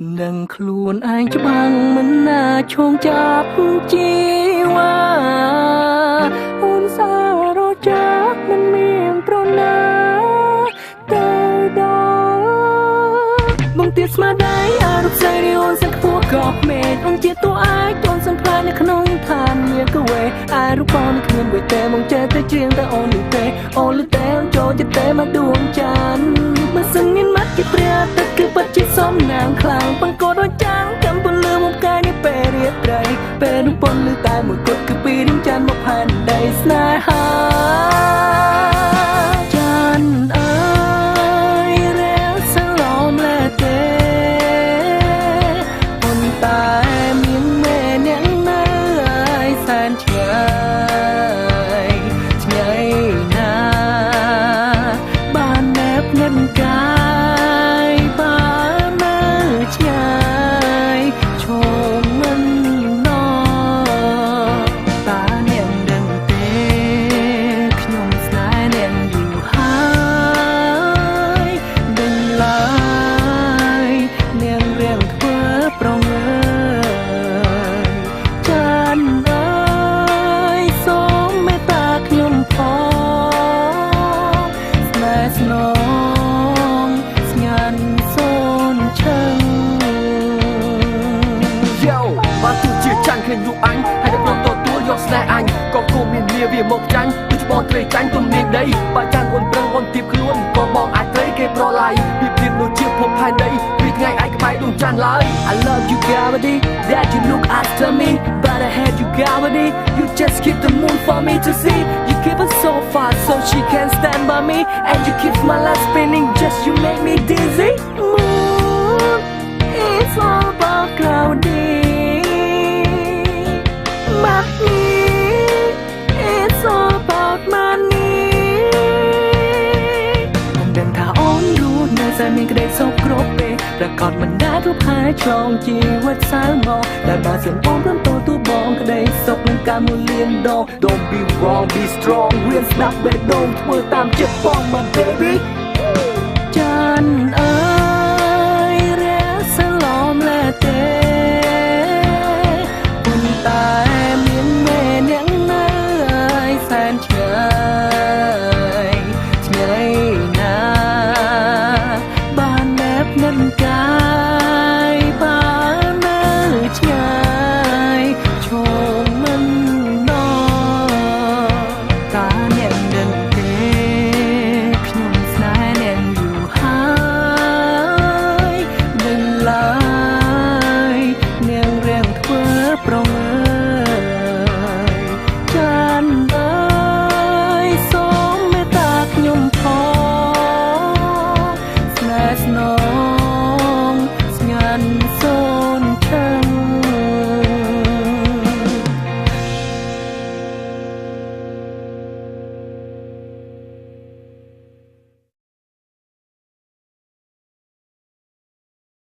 នឹងខ្លួនឯងច្បាំងមិនណាឈោងចាប់ជីវ៉ាអូនសារចាក់មិនមានប្រណាទៅដល់បងទៀតស្មារតីអារម្មណ៍ស្រីអូនសឹកខ្ពស់ក៏មេតអូនជាតួឯកអូនសំផ្លាញ់នៅក្នុងឋានមានកវេអារូបបងគ្មានវិទេមកចេះតែច្រៀងតែអូនលឺទេអូនលឺទេចូលចិត្តតែមកដួងចានមិនសឹងមានមាត់ជាព្រះទឹកគឺពិតជាសំណាងខ្លាំងបង្កោដូចចាំងកំពន្លឺមកកាយនេះពេលរាត្រីពេលនោះពន្លឺតែមួយគត់គឺពីរៀងចានមកផែនដីស្នេហាចានអើយរាំងសឡំលែទេប៉ុន្តែមានមេអ្នកនៅឯសែនឆ្ងាយឆ្ងាយណាបានណែបញ៉ាំកាយបាននៅឆ្ងាយឈមមិនណតានាងដឹងទេខ្ញុំស្នេហ៍នាងយូរហើយដឹងឡើយនាងរៀងធ្វើប្រងើចានអើយសូមមេត្តាខ្ញុំផងស្នេហ៍ស្នងស្ងាត់សូនឈឹង Yo បានទោះជាចាញ់ឃើញរូបអញហើយតែព្រមទទួលយកស្នេហ៍អញក៏គោមានលាវាមកចាញ់ដូចបងត្រីចាញ់ទំនាញដីបើចាញ់អូនប្រឹងអូនទៀបខ្លួនក៏បងអាចត្រីគេប្រឡាយពីព្រៀបដូចជាភពផែនដីពីថ្ងៃឯងក្បែរដួងច័ន្ទឡើយ I love you gravity that you look after me but I had you gravity you just keep the moon for me to see you keep it so far so she can stand by me and you keep my life spinning just you make me dizzy moon it's all about cloudy money it's all about money ผมដឹងថាអូនรู้នៅតែមានក្តីសុខគ្រប់ពេលប្រកបមិនដែលរូបហែឆ្លងជីវិតសៅមកតែបើសិនបងព្រមទទួលបងក្តីសុខនឹងការមួយលានដង Don't be wrong be strong រៀនស្ដាប់បេះដូងធ្វើតាមចិត្តបង my baby